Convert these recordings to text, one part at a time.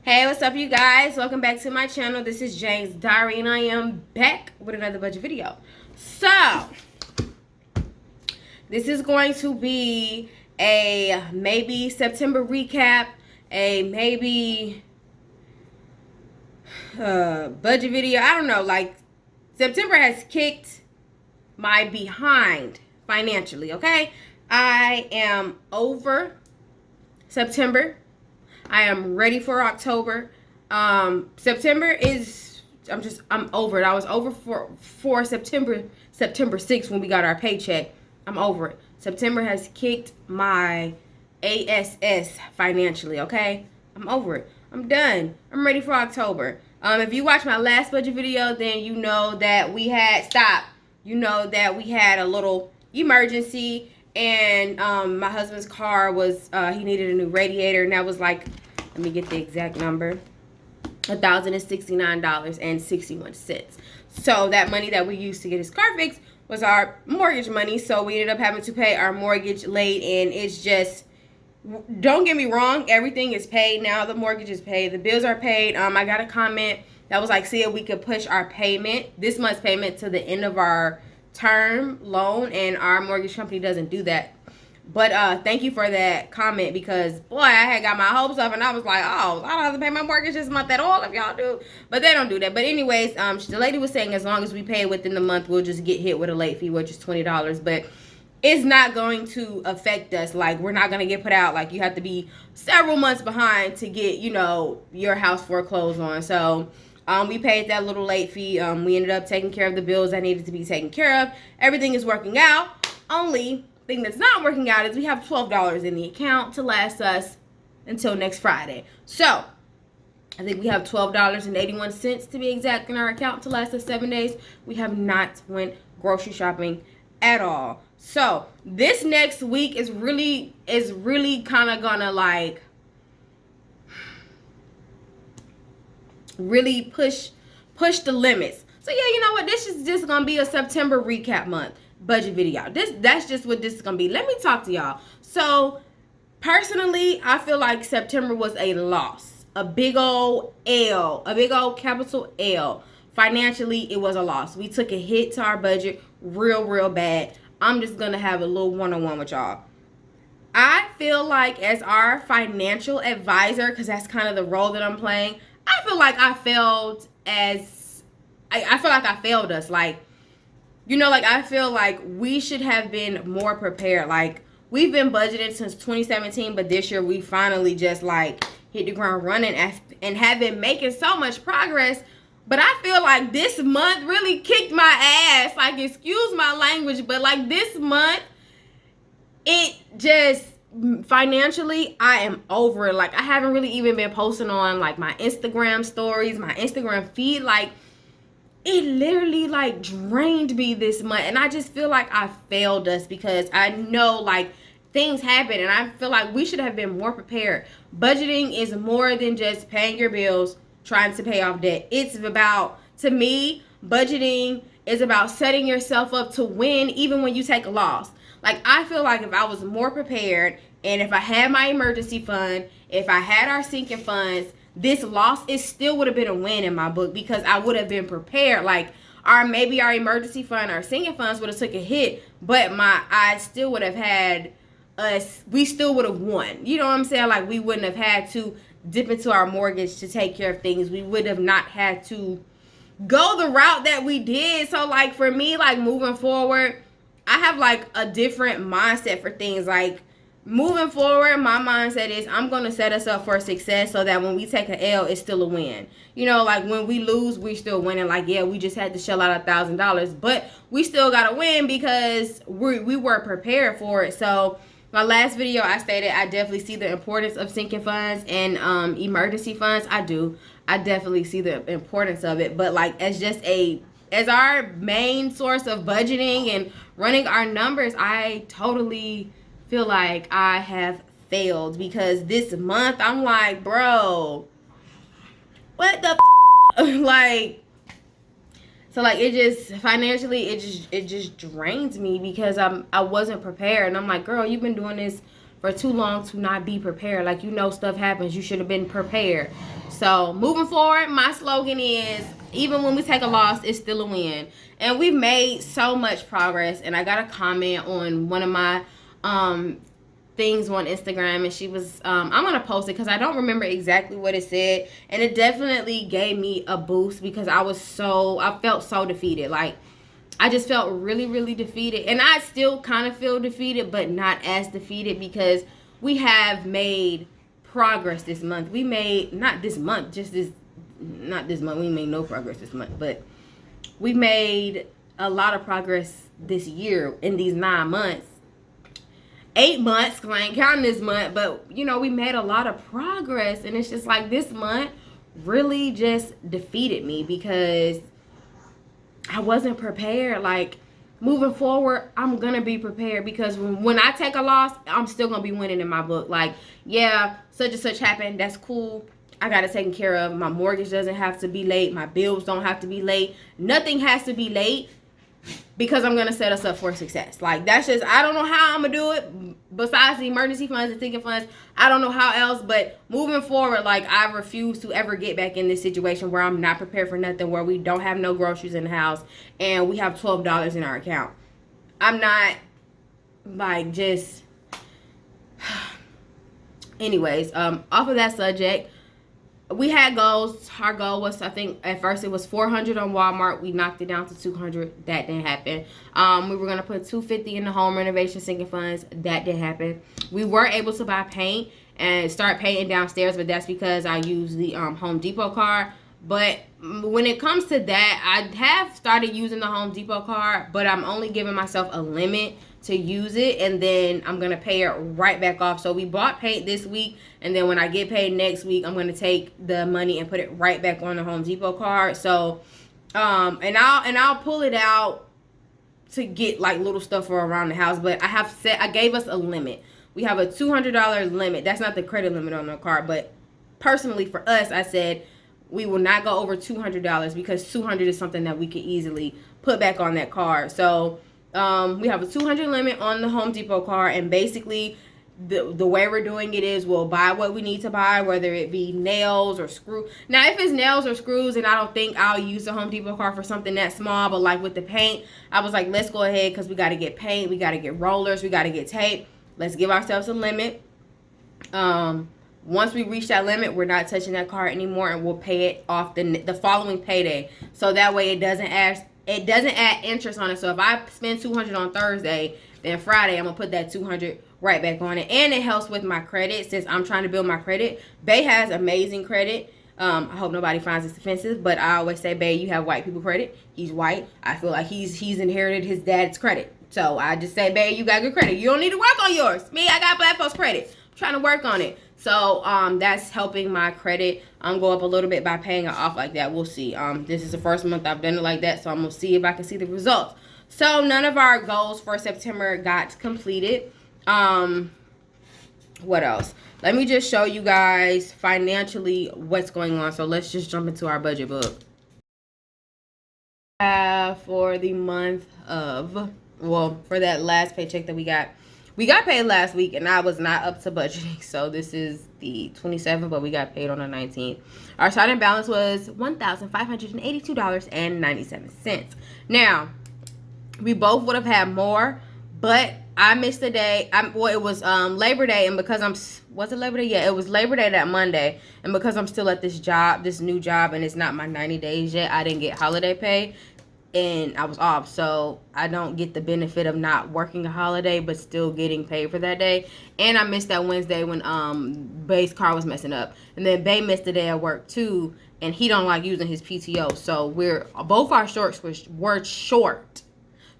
Hey, what's up, you guys? Welcome back to my channel. This is Jane's Diary, and I am back with another budget video. So, this is going to be a maybe September recap, a maybe budget video. I don't know. Like, September has kicked my behind financially, okay? I am over September. I am ready for October. September is, I'm over it. I was over for September 6th when we got our paycheck. I'm over it. September has kicked my ass financially, okay? I'm over it. I'm done. I'm ready for October. If you watched my last budget video, then you know that we had, you know that we had a little emergency, and my husband's car was, he needed a new radiator, and that was like, let me get the exact number, $1,069.61. So that money that we used to get his car fixed was our mortgage money, so we ended up having to pay our mortgage late, and it's just, don't get me wrong, everything is paid now. The mortgage is paid, the bills are paid. I got a comment that was like, see if we could push our payment, this month's payment, to the end of our term loan, and our mortgage company doesn't do that. But thank you for that comment, because boy, I had got my hopes up, and I was like, oh, I don't have to pay my mortgage this month at all if y'all do. But they don't do that. But anyways, the lady was saying as long as we pay within the month, we'll just get hit with a late fee, which is $20. But it's not going to affect us. Like, we're not going to get put out. Like, you have to be several months behind to get, you know, your house foreclosed on. So we paid that little late fee. We ended up taking care of the bills that needed to be taken care of. Everything is working out. Only thing that's not working out is we have $12 in the account to last us until next Friday. So I think we have $12.81 to be exact in our account to last us 7 days. We have not went grocery shopping at all. So this next week is really kind of gonna like really push the limits. So yeah, you know what, this is just gonna be a September recap month budget video. That's just what this is gonna be. Let me talk to y'all. So personally, I feel like September was a loss, a big old L, a big old capital L. Financially, it was a loss. We took a hit to our budget real bad. I'm just gonna have a little one-on-one with y'all. I feel like, as our financial advisor, because that's kind of the role that I'm playing, I feel like I failed as I feel like I failed us. Like, you know, like, I feel like we should have been more prepared. Like, we've been budgeting since 2017, but this year we finally just like hit the ground running and have been making so much progress. But I feel like this month really kicked my ass. Like, excuse my language, but like this month, it just, financially, I am over it. Like, I haven't really even been posting on like my Instagram stories, my Instagram feed. Like, it literally like drained me this month, and I just feel like I failed us, because I know like things happen, and I feel like we should have been more prepared. Budgeting is more than just paying your bills, trying to pay off debt. It's about, to me, budgeting is about setting yourself up to win even when you take a loss. Like, I feel like if I was more prepared, and if I had my emergency fund, if I had our sinking funds, this loss, it still would have been a win in my book, because I would have been prepared. Like, maybe our emergency fund, our sinking funds would have took a hit, but I still would have had us, we still would have won. You know what I'm saying? Like, we wouldn't have had to dip into our mortgage to take care of things. We would have not had to go the route that we did. So like, for me, like, moving forward, I have like a different mindset for things. Like, moving forward, my mindset is I'm going to set us up for success, so that when we take an L, it's still a win. You know, like, when we lose, we still winning. Like, yeah, we just had to shell out $1,000, but we still got to win because we were prepared for it. So my last video, I stated I definitely see the importance of sinking funds and emergency funds. I do. I definitely see the importance of it. But like, as our main source of budgeting and running our numbers, I totally feel like I have failed, because this month I'm like, bro, what the like, so like, it just financially, it just drains me, because I wasn't prepared. And I'm like, girl, you've been doing this for too long to not be prepared. Like, you know, stuff happens, you should have been prepared. So moving forward, my slogan is, even when we take a loss, it's still a win. And we've made so much progress. And I got a comment on one of my things on Instagram, and she was I'm gonna post it because I don't remember exactly what it said, and it definitely gave me a boost because I felt so defeated. Like, I just felt really, really defeated, and I still kind of feel defeated, but not as defeated because we have made progress this month. We made, not this month, not this month, we made no progress this month, but we made a lot of progress this year in these 9 months. 8 months, because I ain't counting this month, but you know, we made a lot of progress, and it's just like this month really just defeated me because I wasn't prepared. Like, moving forward, I'm gonna be prepared because when I take a loss, I'm still gonna be winning in my book. Like, yeah, such and such happened, that's cool, I got it taken care of. My mortgage doesn't have to be late, my bills don't have to be late, nothing has to be late, because I'm going to set us up for success. Like, that's just, I don't know how I'm going to do it. Besides the emergency funds and ticket funds, I don't know how else. But moving forward, like, I refuse to ever get back in this situation where I'm not prepared for nothing, where we don't have no groceries in the house, and we have $12 in our account. I'm not, like, just... Anyways, off of that subject, we had goals. Our goal was, I think, at first it was 400 on Walmart. We knocked it down to 200. That didn't happen. We were going to put 250 in the home renovation sinking funds. That didn't happen. We were able to buy paint and start painting downstairs, but that's because I use the Home Depot card. But when it comes to that, I have started using the Home Depot card, but I'm only giving myself a limit to use it, and then I'm going to pay it right back off. So we bought paint this week, and then when I get paid next week, I'm going to take the money and put it right back on the Home Depot card. So and I'll pull it out to get like little stuff for around the house, but I gave us a limit. We have a $200 limit. That's not the credit limit on the card, but personally for us, I said we will not go over $200 because $200 is something that we could easily put back on that card. So we have a $200 limit on the Home Depot card, and basically the way we're doing it is we'll buy what we need to buy, whether it be nails or screw. Now, if it's nails or screws, and I don't think I'll use the Home Depot card for something that small, but like with the paint, I was like, let's go ahead because we got to get paint, we got to get rollers, we got to get tape. Let's give ourselves a limit. Once we reach that limit, we're not touching that card anymore, and we'll pay it off the following payday. So that way it doesn't add interest on it. So if I spend $200 on Thursday, then Friday I'm gonna put that $200 right back on it. And it helps with my credit since I'm trying to build my credit. Bay has amazing credit. I hope nobody finds this offensive, but I always say, Bay, you have white people credit. He's white. I feel like he's inherited his dad's credit. So I just say, Bay, you got good credit. You don't need to work on yours. Me, I got black folks credit. I'm trying to work on it. So that's helping my credit go up a little bit by paying it off like that. We'll see. This is the first month I've done it like that, so I'm going to see if I can see the results. So none of our goals for September got completed. What else? Let me just show you guys financially what's going on. So let's just jump into our budget book. For the month of, well, for that last paycheck that we got paid last week, and I was not up to budgeting. So this is the 27th, but we got paid on the 19th. Our starting balance was $1,582.97. Now, we both would have had more, but I missed a day. It was Labor Day, and because was it Labor Day? Yeah, it was Labor Day that Monday, and because I'm still at this new job, and it's not my 90 days yet, I didn't get holiday pay, and I was off, so I don't get the benefit of not working a holiday but still getting paid for that day. And I missed that Wednesday when Bay's car was messing up, and then Bay missed a day at work too, and he don't like using his PTO, so both our shorts were short.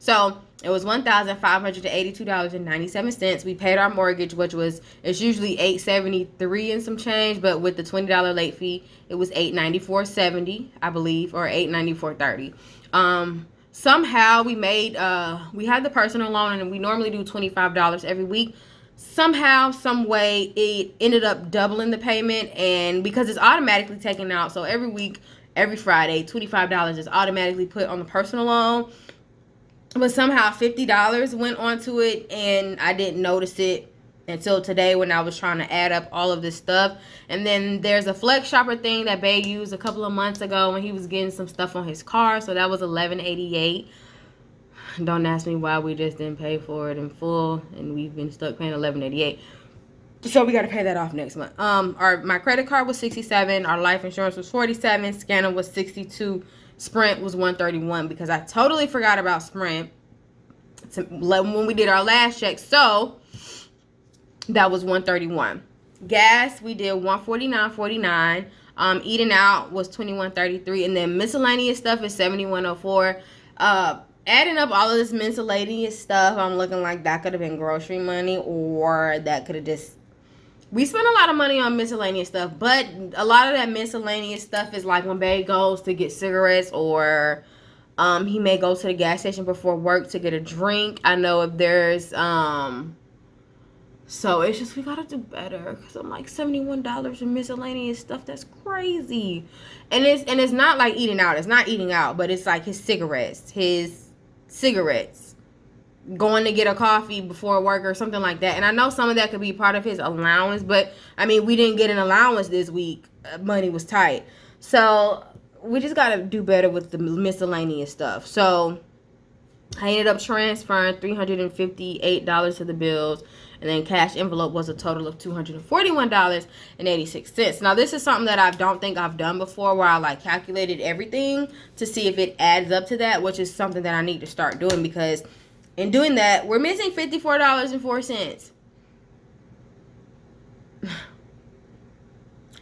So it was $1,582.97. We paid our mortgage, it's usually $873 and some change, but with the $20 late fee, it was $894.70, I believe, or $894.30. Somehow we made we had the personal loan, and we normally do $25 every week. Somehow, some way, it ended up doubling the payment, and because it's automatically taken out, so every week, every Friday, $25 is automatically put on the personal loan. But somehow $50 went onto it, and I didn't notice it until today when I was trying to add up all of this stuff. And then there's a Flex Shopper thing that Bae used a couple of months ago when he was getting some stuff on his car. So that was $11.88. Don't ask me why we just didn't pay for it in full, and we've been stuck paying $11.88. So we got to pay that off next month. My credit card was $67. Our life insurance was $47. Scanner was $62. Sprint was $131 because I totally forgot about Sprint when we did our last check. So that was $131. Gas, we did $149.49. Eating out was $21.33, and then miscellaneous stuff is $71.04. Adding up all of this miscellaneous stuff, I'm looking like that could have been grocery money, or that could have just... We spent a lot of money on miscellaneous stuff, but a lot of that miscellaneous stuff is like when Bae goes to get cigarettes, or he may go to the gas station before work to get a drink. I know if there's... So it's just, we gotta do better, because I'm like $71 in miscellaneous stuff. That's crazy. And it's not like eating out. It's not eating out, but it's like his cigarettes, going to get a coffee before work or something like that. And I know some of that could be part of his allowance, but I mean, we didn't get an allowance this week. Money was tight. So we just got to do better with the miscellaneous stuff. So I ended up transferring $358 to the bills, and then cash envelope was a total of $241.86. Now, this is something that I don't think I've done before, where I like calculated everything to see if it adds up to that, which is something that I need to start doing, because in doing that, we're missing $54.04.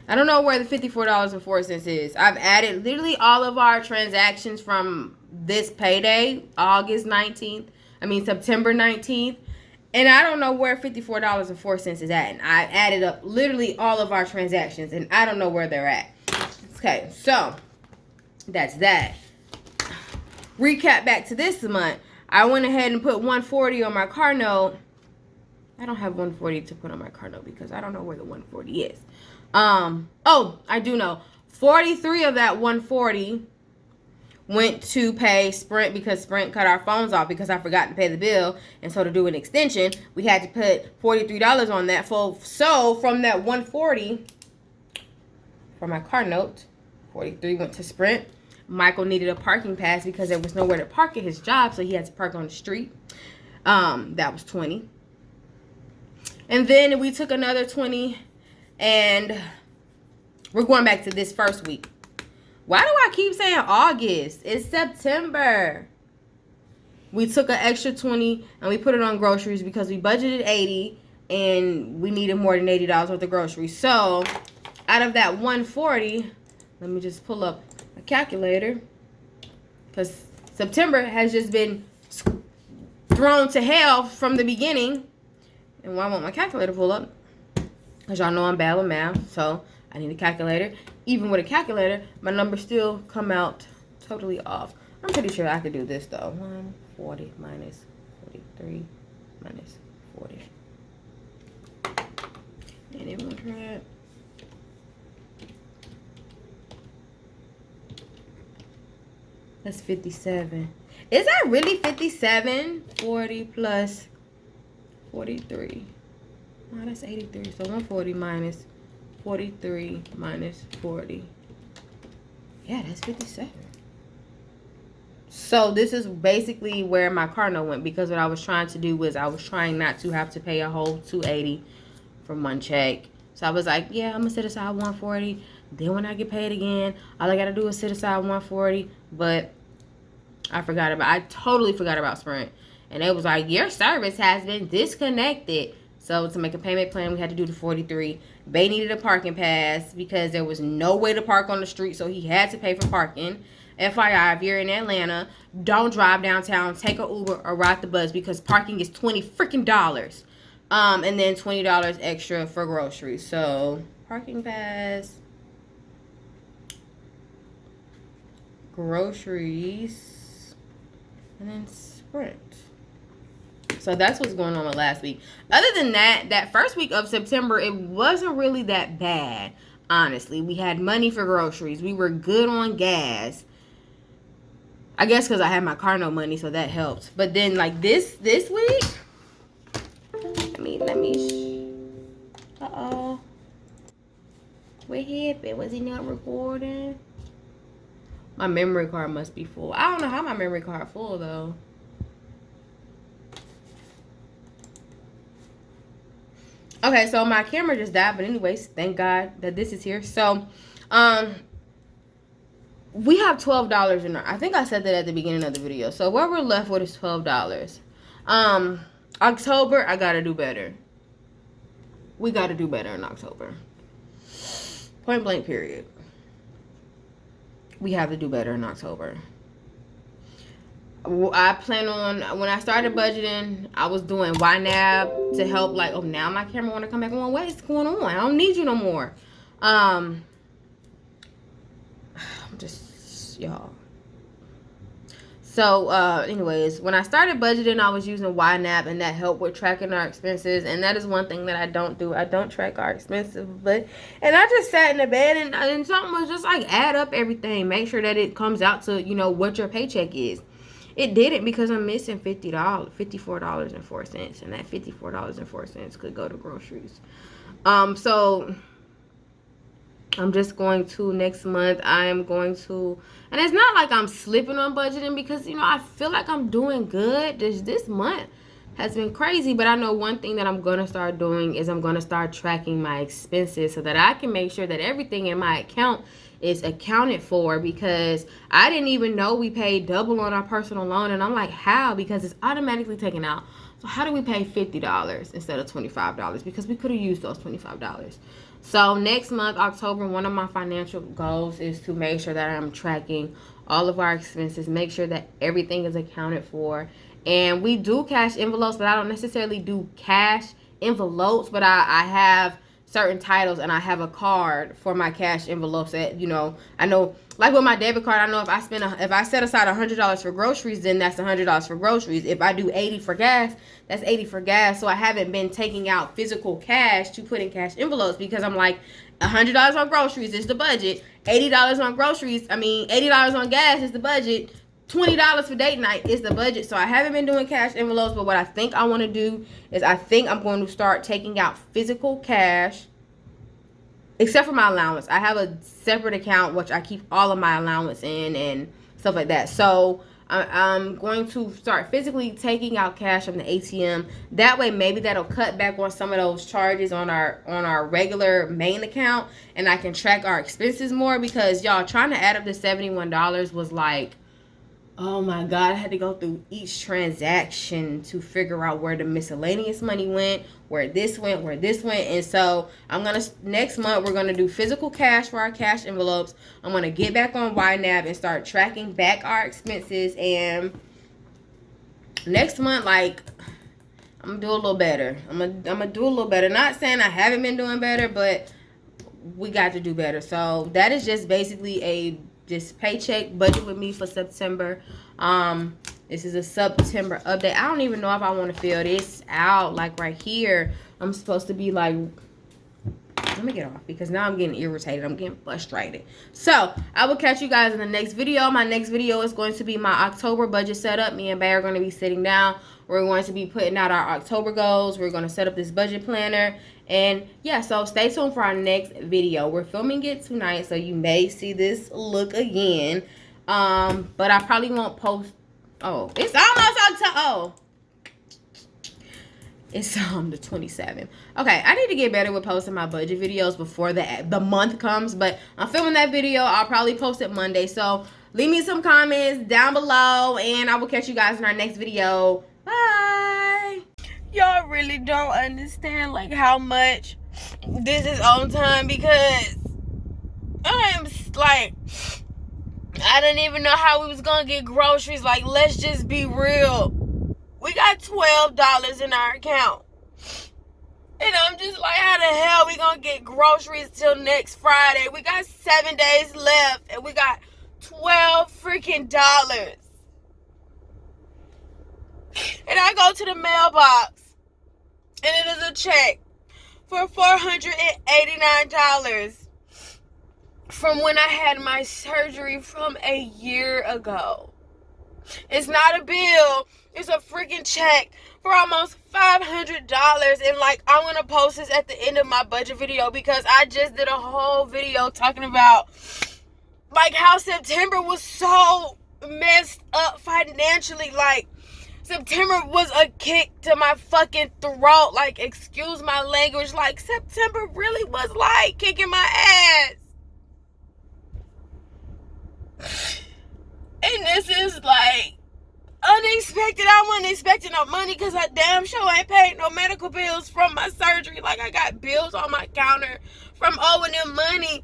I don't know where the $54.04 is. I've added literally all of our transactions from this payday, September 19th. And I don't know where $54.04 is at. And I added up literally all of our transactions, and I don't know where they're at. Okay, so that's that. Recap back to this month. I went ahead and put $140 on my car note. I don't have $140 to put on my car note because I don't know where the $140 is. Oh, I do know. $43 of that $140 went to pay Sprint, because Sprint cut our phones off because I forgot to pay the bill. And so to do an extension, we had to put $43 on that. So from that $140 for my car note, $43 went to Sprint. Michael needed a parking pass because there was nowhere to park at his job, so he had to park on the street. That was $20. And then we took another $20, and we're going back to this first week. Why do I keep saying August? It's September. We took an extra $20 and we put it on groceries because we budgeted $80 and we needed more than $80 worth of groceries. So out of that $140, let me just pull up a calculator, because September has just been thrown to hell from the beginning. And why won't my calculator pull up? Because y'all know I'm bad with math, so I need a calculator. Even with a calculator, my numbers still come out totally off. I'm pretty sure I could do this though. 140 minus 43 minus 40. Anyone try it? That's 57. Is that really 57? 40 plus 43. Oh, that's 83. So 140 minus 43 minus 40. Yeah, that's 57. So this is basically where my car note went, because what I was trying to do was I was trying not to have to pay a whole $280 from one check. So I was like, yeah, I'm gonna set aside 140. Then when I get paid again, all I gotta do is set aside 140. But I totally forgot about Sprint. And it was like, your service has been disconnected. So to make a payment plan, we had to do the 43. Bae needed a parking pass because there was no way to park on the street, so he had to pay for parking. FYI, if you're in Atlanta, don't drive downtown, take an Uber or ride the bus, because parking is $20 freaking dollars. And then $20 extra for groceries. So parking pass, groceries, and then Sprint. So that's what's going on with last week. Other than that, that first week of September, it wasn't really that bad, honestly. We had money for groceries. We were good on gas. I guess because I had my car note money, so that helped. But then, like, this week, let me Uh-oh. What happened? Was he not recording? My memory card must be full. I don't know how my memory card full though. Okay, so my camera just died, but anyways, thank God that this is here. So, we have $12 in our, I think I said that at the beginning of the video. So what we're left with is $12. October, I gotta do better. We gotta do better in October. Point blank period. We have to do better in October. I plan on, when I started budgeting, I was doing YNAB to help, like, oh, now my camera want to come back on. What is going on? I don't need you no more. I'm just, y'all. So, anyways, when I started budgeting, I was using YNAB, and that helped with tracking our expenses. And that is one thing that I don't do. I don't track our expenses. And I just sat in the bed, and something was just like, add up everything. Make sure that it comes out to, you know, what your paycheck is. It didn't, because I'm missing $54.04, and that $54.04 could go to groceries. So I'm just going to, next month, I am going to, and it's not like I'm slipping on budgeting, because, you know, I feel like I'm doing good. This month has been crazy, but I know one thing that I'm going to start doing is I'm going to start tracking my expenses so that I can make sure that everything in my account is accounted for, because I didn't even know we paid double on our personal loan. And I'm like, how? Because it's automatically taken out. So how do we pay $50 instead of $25? Because we could have used those $25. So next month, October, one of my financial goals is to make sure that I'm tracking all of our expenses, make sure that everything is accounted for. And we do cash envelopes, but I don't necessarily do cash envelopes, but I have certain titles, and I have a card for my cash envelopes that, you know, I know, like with my debit card, I know if I set aside $100 for groceries, then that's $100 for groceries. If I do 80 for gas, that's 80 for gas. So I haven't been taking out physical cash to put in cash envelopes, because I'm like, $100 on groceries is the budget, $80 on $80 on gas is the budget, $20 for date night is the budget. So I haven't been doing cash envelopes, but what I think I want to do is I think I'm going to start taking out physical cash, except for my allowance. I have a separate account which I keep all of my allowance in and stuff like that. So I'm going to start physically taking out cash from the ATM. That way, maybe that'll cut back on some of those charges on our regular main account, and I can track our expenses more, because y'all, trying to add up to $71 was like, oh my God, I had to go through each transaction to figure out where the miscellaneous money went, where this went. And so next month, we're going to do physical cash for our cash envelopes. I'm going to get back on YNAB and start tracking back our expenses. And next month, like, I'm going to do a little better. I'm going to do a little better. Not saying I haven't been doing better, but we got to do better. So that is just basically this paycheck budget with me for September. This is a September update. I don't even know if I want to fill this out, like right here. I'm supposed to be like, let me get off, because now I'm getting irritated. I'm getting frustrated. So I will catch you guys in the next video. My next video is going to be my October budget setup. Me and Bay are going to be sitting down. We're going to be putting out our October goals. We're going to set up this budget planner. And yeah, so stay tuned for our next video. We're filming it tonight, so you may see this look again. But I probably won't post. Oh, it's almost October. It's the 27th. Okay, I need to get better with posting my budget videos before the month comes. But I'm filming that video. I'll probably post it Monday. So leave me some comments down below, and I will catch you guys in our next video. Bye. Y'all really don't understand like how much this is on time, because I'm like, I didn't even know how we was gonna get groceries. Like, let's just be real. We got $12 in our account, and I'm just like, how the hell we gonna get groceries till next Friday? We got 7 days left, and we got $12 freaking dollars. And I go to the mailbox, and it is a check for $489 from when I had my surgery from a year ago. It's not a bill. It's a freaking check for almost $500. And like, I'm gonna post this at the end of my budget video because I just did a whole video talking about like how September was so messed up financially. Like, September was a kick to my fucking throat. Like, excuse my language. Like, September really was like kicking my ass. And this is like unexpected. I wasn't expecting no money because I damn sure ain't paid no medical bills from my surgery. Like, I got bills on my counter from owing them money.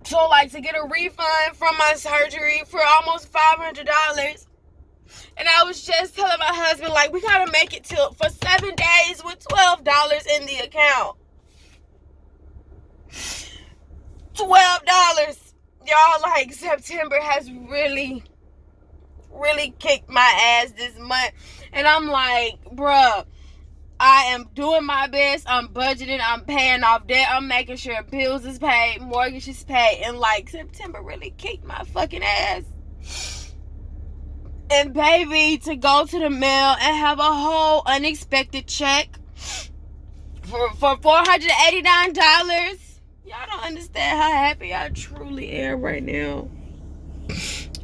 So, like, to get a refund from my surgery for almost $500. And I was just telling my husband, like, we gotta make it for 7 days with $12 in the account. $12. Y'all, like, September has really kicked my ass this month. And I'm like, bruh, I am doing my best. I'm budgeting. I'm paying off debt. I'm making sure bills is paid, mortgage is paid. And like, September really kicked my fucking ass. And baby, to go to the mail and have a whole unexpected check for $489. Y'all don't understand how happy I truly am right now.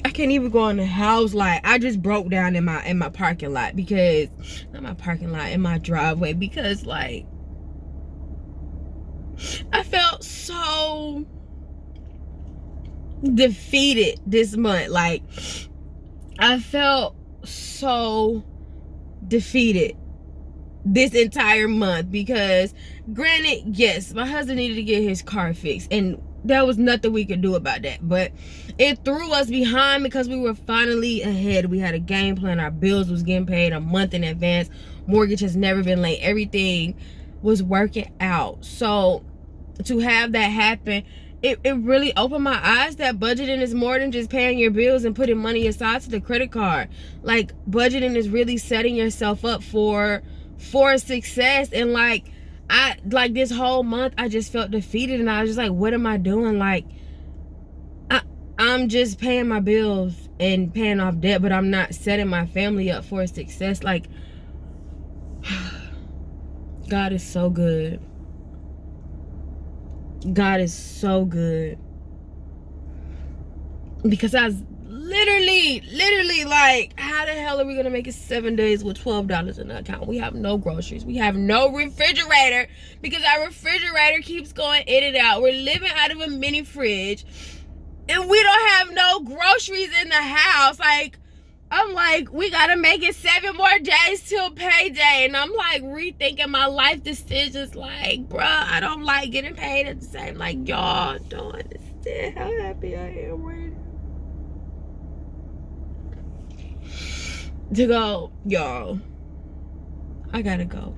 I can't even go in the house. Like, I just broke down in my parking lot because, not my parking lot, in my driveway, because like, I felt so defeated this month. Like, I felt so defeated this entire month because, granted, yes, my husband needed to get his car fixed and there was nothing we could do about that, but it threw us behind because we were finally ahead. We had a game plan. Our bills was getting paid a month in advance. Mortgage has never been late. Everything was working out. So to have that happen, it really opened my eyes that budgeting is more than just paying your bills and putting money aside to the credit card. Like, budgeting is really setting yourself up for success. And like, this whole month I just felt defeated and I was just like, what am I doing? Like, I'm just paying my bills and paying off debt, but I'm not setting my family up for success. Like, God is so good. God is so good. Because I was literally like, how the hell are we gonna make it 7 days with $12 in the account? We have no groceries. We have no refrigerator because our refrigerator keeps going in and out. We're living out of a mini fridge and we don't have no groceries in the house. Like, I'm like, we gotta make it 7 more days till payday. And I'm like rethinking my life decisions. Like, bruh, I don't like getting paid at the same. Like, y'all don't understand how happy I am right now. To go, y'all, I gotta go.